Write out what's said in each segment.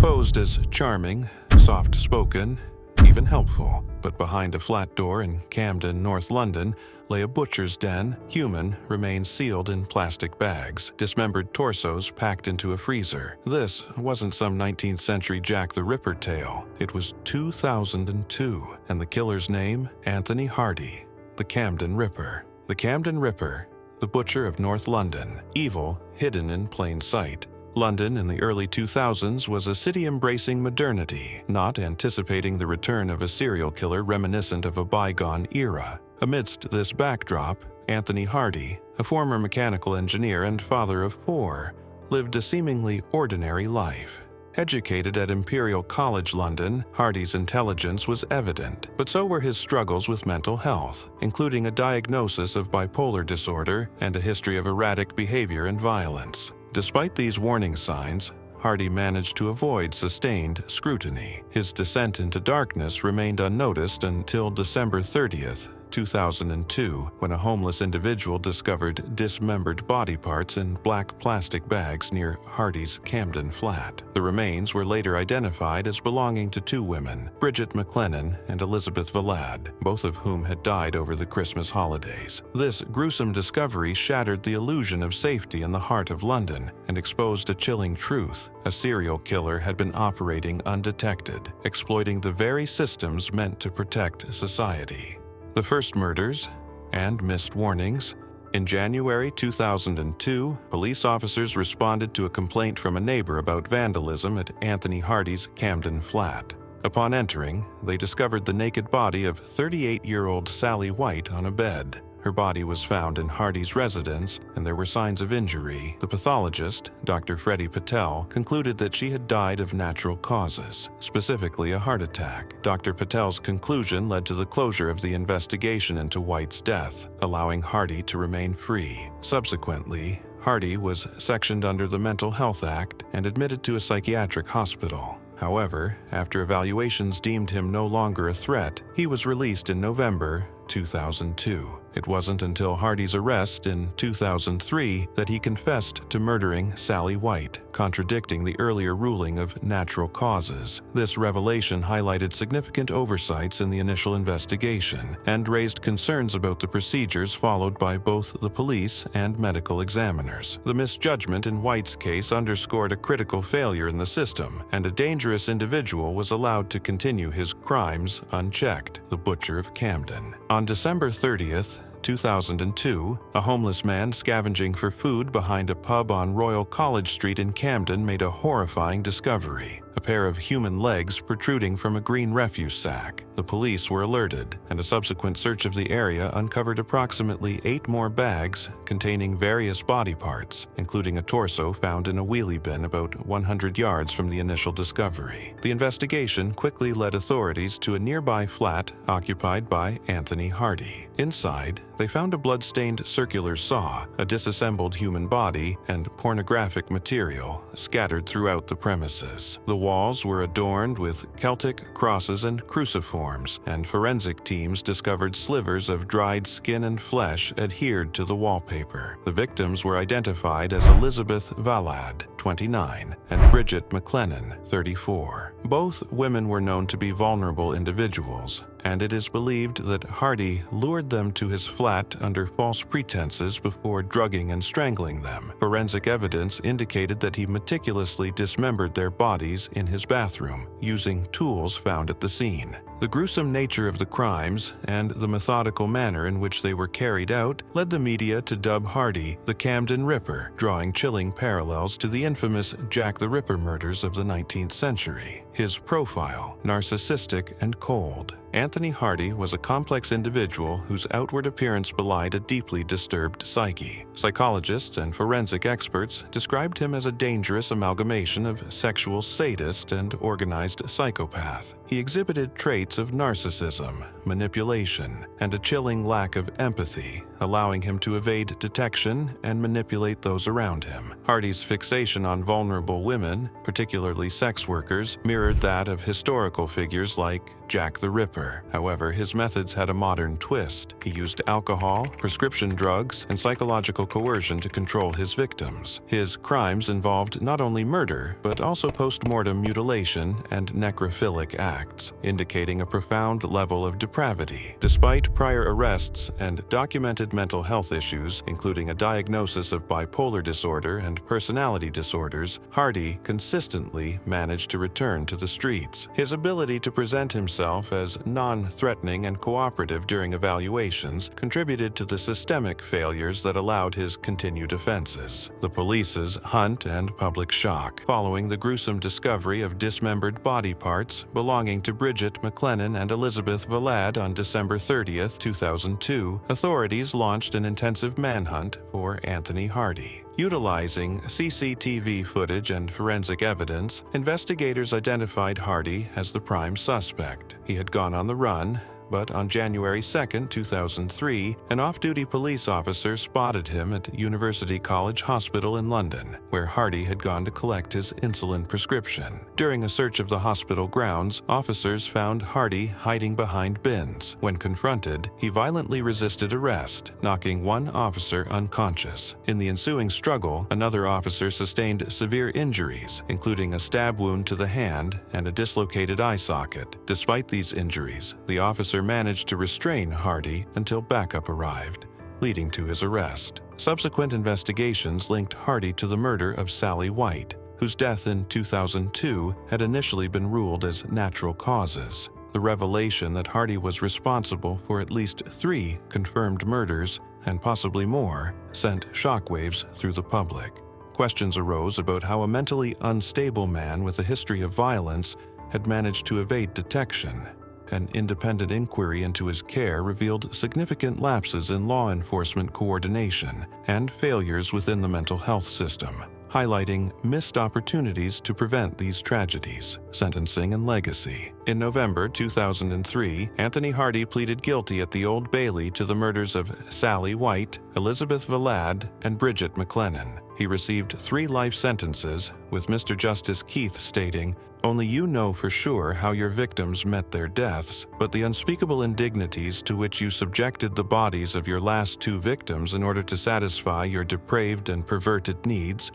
Posed as charming, soft-spoken, even helpful, but behind a flat door in Camden, North London, lay a butcher's den. Human remains sealed in plastic bags, dismembered torsos packed into a freezer. This wasn't some 19th century Jack the Ripper tale. It was 2002, and the killer's name, Anthony Hardy, the Camden Ripper. The Camden Ripper, the butcher of North London, evil hidden in plain sight. London in the early 2000s was a city embracing modernity, not anticipating the return of a serial killer reminiscent of a bygone era. Amidst this backdrop, Anthony Hardy, a former mechanical engineer and father of 4, lived a seemingly ordinary life. Educated at Imperial College London, Hardy's intelligence was evident, but so were his struggles with mental health, including a diagnosis of bipolar disorder and a history of erratic behavior and violence. Despite these warning signs, Hardy managed to avoid sustained scrutiny. His descent into darkness remained unnoticed until December 30th, 2002, when a homeless individual discovered dismembered body parts in black plastic bags near Hardy's Camden flat. The remains were later identified as belonging to 2 women, Bridgette MacClennan and Elizabeth Valad, both of whom had died over the Christmas holidays. This gruesome discovery shattered the illusion of safety in the heart of London and exposed a chilling truth. A serial killer had been operating undetected, exploiting the very systems meant to protect society. The first murders and missed warnings. In January 2002, police officers responded to a complaint from a neighbor about vandalism at Anthony Hardy's Camden flat. Upon entering, they discovered the naked body of 38-year-old Sally White on a bed. Her body was found in Hardy's residence, and there were signs of injury. The pathologist, Dr. Freddie Patel, concluded that she had died of natural causes, specifically a heart attack. Dr. Patel's conclusion led to the closure of the investigation into White's death, allowing Hardy to remain free. Subsequently, Hardy was sectioned under the Mental Health Act and admitted to a psychiatric hospital. However, after evaluations deemed him no longer a threat, he was released in November 2002. It wasn't until Hardy's arrest in 2003 that he confessed to murdering Sally White, contradicting the earlier ruling of natural causes. This revelation highlighted significant oversights in the initial investigation and raised concerns about the procedures followed by both the police and medical examiners. The misjudgment in White's case underscored a critical failure in the system, and a dangerous individual was allowed to continue his crimes unchecked. The Butcher of Camden. On December 30th, 2002, a homeless man scavenging for food behind a pub on Royal College Street in Camden made a horrifying discovery: a pair of human legs protruding from a green refuse sack. The police were alerted, and a subsequent search of the area uncovered approximately 8 more bags containing various body parts, including a torso found in a wheelie bin about 100 yards from the initial discovery. The investigation quickly led authorities to a nearby flat occupied by Anthony Hardy. Inside, they found a blood-stained circular saw, a disassembled human body, and pornographic material scattered throughout the premises. The walls were adorned with Celtic crosses and cruciforms, and forensic teams discovered slivers of dried skin and flesh adhered to the wallpaper. The victims were identified as Elizabeth Valad, 29, and Bridgette MacClennan, 34. Both women were known to be vulnerable individuals, and it is believed that Hardy lured them to his flat under false pretenses before drugging and strangling them. Forensic evidence indicated that he meticulously dismembered their bodies in his bathroom, using tools found at the scene. The gruesome nature of the crimes and the methodical manner in which they were carried out led the media to dub Hardy the Camden Ripper, drawing chilling parallels to the infamous Jack the Ripper murders of the 19th century. His profile: narcissistic and cold. Anthony Hardy was a complex individual whose outward appearance belied a deeply disturbed psyche. Psychologists and forensic experts described him as a dangerous amalgamation of sexual sadist and organized psychopath. He exhibited traits of narcissism, manipulation, and a chilling lack of empathy, allowing him to evade detection and manipulate those around him. Hardy's fixation on vulnerable women, particularly sex workers, mirrored that of historical figures like Jack the Ripper. Ripper. However, his methods had a modern twist. He used alcohol, prescription drugs, and psychological coercion to control his victims. His crimes involved not only murder, but also post-mortem mutilation and necrophilic acts, indicating a profound level of depravity. Despite prior arrests and documented mental health issues, including a diagnosis of bipolar disorder and personality disorders, Hardy consistently managed to return to the streets. His ability to present himself as non-threatening and cooperative during evaluations contributed to the systemic failures that allowed his continued offenses. The police's hunt and public shock. Following the gruesome discovery of dismembered body parts belonging to Bridgette MacClennan and Elizabeth Valad on December 30, 2002, authorities launched an intensive manhunt for Anthony Hardy. Utilizing CCTV footage and forensic evidence, investigators identified Hardy as the prime suspect. He had gone on the run, but on January 2, 2003, an off-duty police officer spotted him at University College Hospital in London, where Hardy had gone to collect his insulin prescription. During a search of the hospital grounds, officers found Hardy hiding behind bins. When confronted, he violently resisted arrest, knocking one officer unconscious. In the ensuing struggle, another officer sustained severe injuries, including a stab wound to the hand and a dislocated eye socket. Despite these injuries, the officer managed to restrain Hardy until backup arrived, leading to his arrest. Subsequent investigations linked Hardy to the murder of Sally White, whose death in 2002 had initially been ruled as natural causes. The revelation that Hardy was responsible for at least 3 confirmed murders, and possibly more, sent shockwaves through the public. Questions arose about how a mentally unstable man with a history of violence had managed to evade detection. An independent inquiry into his care revealed significant lapses in law enforcement coordination and failures within the mental health system, highlighting missed opportunities to prevent these tragedies. Sentencing and legacy. In November 2003, Anthony Hardy pleaded guilty at the Old Bailey to the murders of Sally White, Elizabeth Valad, and Bridgette MacClennan. He received 3 life sentences, with Mr. Justice Keith stating, "Only you know for sure how your victims met their deaths, but the unspeakable indignities to which you subjected the bodies of your last 2 victims in order to satisfy your depraved and perverted needs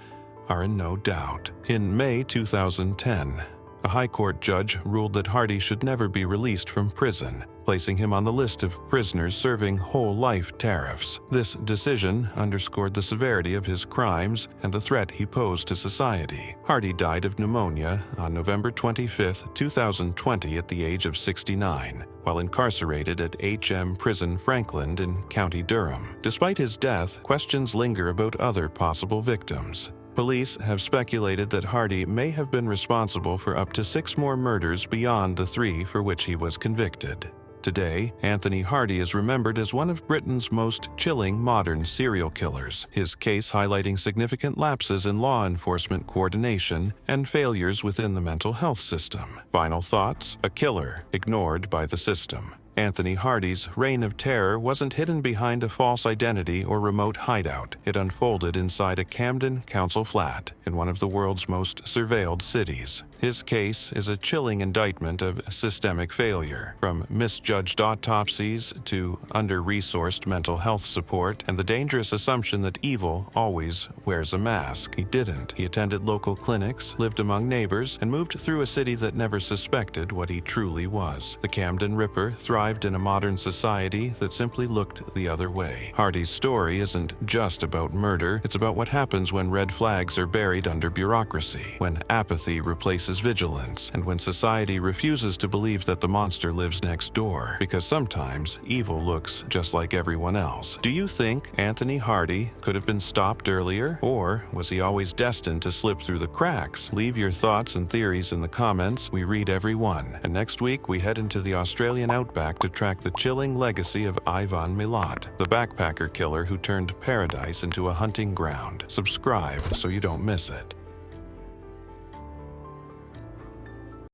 are in no doubt." In May 2010, a High Court judge ruled that Hardy should never be released from prison, placing him on the list of prisoners serving whole life tariffs. This decision underscored the severity of his crimes and the threat he posed to society. Hardy died of pneumonia on November 25, 2020 at the age of 69, while incarcerated at HM Prison Frankland in County Durham. Despite his death, questions linger about other possible victims. Police have speculated that Hardy may have been responsible for up to 6 more murders beyond the 3 for which he was convicted. Today, Anthony Hardy is remembered as one of Britain's most chilling modern serial killers, his case highlighting significant lapses in law enforcement coordination and failures within the mental health system. Final thoughts: a killer ignored by the system. Anthony Hardy's reign of terror wasn't hidden behind a false identity or remote hideout. It unfolded inside a Camden council flat in one of the world's most surveilled cities. His case is a chilling indictment of systemic failure, from misjudged autopsies to under-resourced mental health support and the dangerous assumption that evil always wears a mask. He didn't. He attended local clinics, lived among neighbors, and moved through a city that never suspected what he truly was. The Camden Ripper thrived in a modern society that simply looked the other way. Hardy's story isn't just about murder, it's about what happens when red flags are buried under bureaucracy, when apathy replaces vigilance, and when society refuses to believe that the monster lives next door, because sometimes evil looks just like everyone else. Do you think Anthony Hardy could have been stopped earlier, or was he always destined to slip through the cracks? Leave your thoughts and theories in the comments. We read every one. And next week we head into the Australian outback to track the chilling legacy of Ivan Milat, the backpacker killer who turned paradise into a hunting ground. Subscribe so you don't miss it.